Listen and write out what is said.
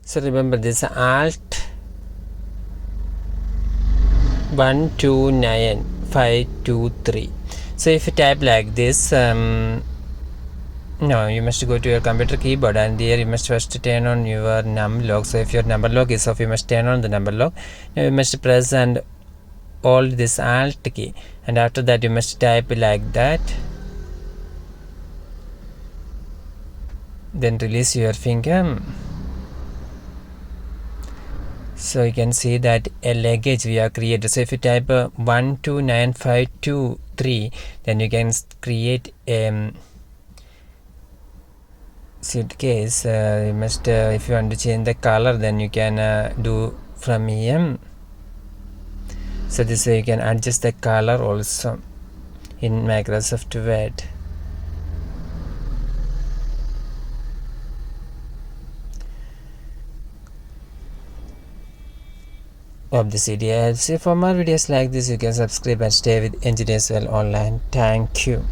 So remember this Alt 129523. So if you type like this, no, you must go to your computer keyboard, and here you must first turn on your num log. So if your number log is off, you must turn on the number log. Now you must press and hold this Alt key, and after that you must type like that. Then release your finger. So you can see that a luggage we have created. So if you type 129523, then you can create a suitcase. You must if you want to change the color, then you can do from here. So this way you can adjust the color also in Microsoft Word. Hope this video helps you. For more videos like this, you can subscribe and stay with Engineers Well Online. Thank you.